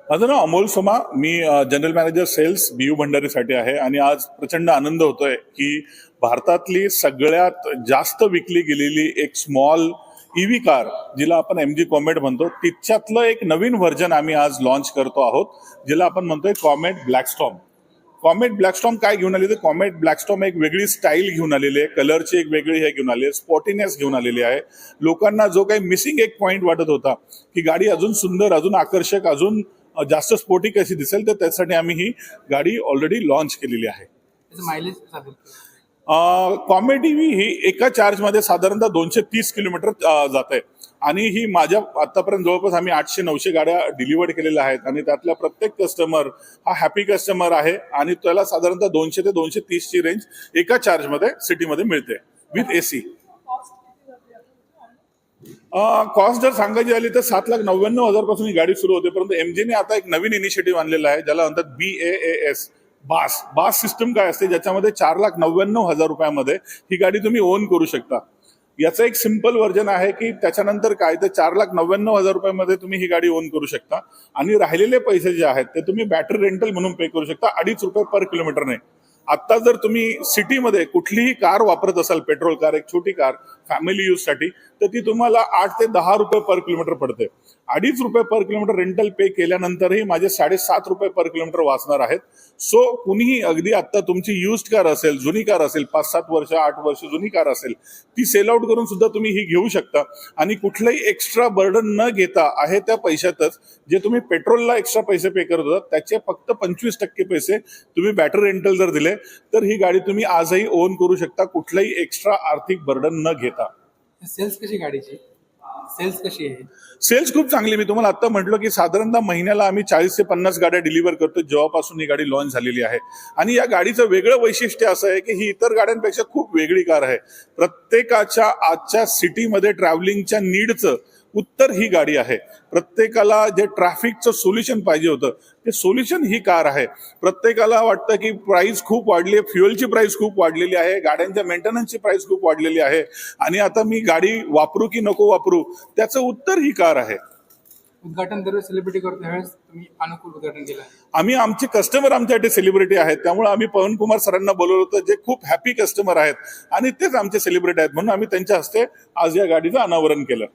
माझं नाव अमोल सोमा, मी general manager cells BU भंडारीसाठी आहे आणि आज प्रचंड आनंद होतोय की भारतातली सगळ्यात जास्त विकली गेलेली एक स्मॉल EV कार जिला आपण MG कॉमेट म्हणतो, तिच्यातलं एक नवीन व्हर्जन आम्ही आज लॉन्च करतो आहोत, जिला आपण म्हणतोय कॉमेट ब्लॅकस्टॉर्म. कॉमेट ब्लॅकस्टॉर्म काय घेऊन आलेली? कॉमेट ब्लॅकस्टॉर्म एक वेगळी स्टाईल घेऊन आलेली आहे, कलरची एक वेगळी हे घेऊन आलेली आहे, स्पॉटीनेस घेऊन आलेली आहे. लोकांना जो काही मिसिंग एक पॉइंट वाटत होता की गाडी अजून सुंदर, अजून आकर्षक, अजून जास्त स्पोर्टी कशी दिसेल, तर त्यासाठी आम्ही ही गाडी ऑलरेडी लॉन्च केलेली आहे. मायलेज कॉमेट EV ही एका चार्जमध्ये साधारणतः 230 किलोमीटर जाते आणि ही माझ्या आतापर्यंत जवळपास आम्ही 800-900 गाड्या डिलिव्हर्ड केलेल्या आहेत आणि त्यातला प्रत्येक कस्टमर हा हॅपी कस्टमर आहे आणि त्याला साधारणतः 200 ते 230 ची रेंज एका चार्जमध्ये सिटीमध्ये मिळते विथ AC. कॉस्ट जर सांगायची झाली तर 7,99,000 पासून ही गाडी सुरू होते, परंतु MGने आता एक नवीन इनिशिएटिव्ह आणलेला आहे ज्याला म्हणतात BAAS, बास सिस्टम काय असते, ज्याच्यामध्ये 4,99,000 रुपयामध्ये ही गाडी तुम्ही ओन करू शकता. याचं एक सिंपल व्हर्जन आहे की त्याच्यानंतर काय तर 4,99,000 रुपयामध्ये तुम्ही ही गाडी ओन करू शकता आणि राहिलेले पैसे जे आहेत ते तुम्ही बॅटरी रेंटल म्हणून पे करू शकता, 2.5 रुपये पर किलोमीटरने. आता जर तुम्ही सिटीमध्ये कुठलीही कार वापरत असाल, पेट्रोल कार, एक छोटी कार फॅमिली यूज साठी, तर ती तुम्हाला 8 ते 10 रुपये पर किलोमीटर पडते. 2.5 रुपये पर किलोमीटर रेंटल पे केल्यानंतरही माझे 7.5 रुपये पर किलोमीटर वाचणार आहेत. सो कुणीही अगदी आता तुमची युज्ड कार असेल, जुनी कार असेल, 5-7 वर्ष 8 वर्ष जुनी कार असेल, ती सेल आउट करून सुद्धा तुम्ही ही घेऊ शकता आणि कुठलंही एक्स्ट्रा बर्डन न घेता आहे त्या पैशातच जे तुम्ही पेट्रोलला एक्स्ट्रा पैसे पे करत होता त्याचे फक्त 25% पैसे तुम्ही बॅटरी रेंटल जर दिले तर ही गाडी तुम्ही आजही ओन करू शकता, कुठलंही एक्स्ट्रा आर्थिक बर्डन न घेता. सेल्स कशी गाडीची? सेल्स कशी आहे? सेल्स खूप चांगली. मी तुम्हाला आता म्हटलं की साधारणतः महिन्याला आम्ही 40 ते 50 गाड्या डिलिव्हर करतो जेव्हापासून ही गाडी लॉन्च झालेली आहे. आणि या गाडीचं वेगळं वैशिष्ट्य असं आहे की ही इतर गाड्यांपेक्षा खूप वेगळी कार आहे. प्रत्येकाच्या आजच्या सिटीमध्ये ट्रॅव्हलिंगच्या नीडचं उत्तर ही गाडी आहे. प्रत्येकाला जे ट्रॅफिकचं सोल्युशन पाहिजे होतं ते सोल्युशन ही कार आहे. प्रत्येकाला वाटतं की प्राइस खूप वाढली आहे, फ्युएलची प्राइस खूप वाढलेली आहे, गाड्यांच्या मेंटेनन्सची प्राइस खूप वाढलेली आहे आणि आता मी गाडी वापरू की नको वापरू, त्याचं उत्तर ही कार आहे. उद्घाटन दरवेळेस सेलिब्रिटी करतो, त्यावेळेस तुम्ही अनुकूल उद्घाटन केलं. आम्ही आमचे कस्टमर आमच्यासाठी सेलिब्रिटी आहेत, त्यामुळे आम्ही पवन कुमार सरांना बोलवलं होतं जे खूप हॅपी कस्टमर आहेत आणि तेच आमचे सेलिब्रिटी आहेत, म्हणून आम्ही त्यांच्या हस्ते आज या गाडीचं अनावरण केलं.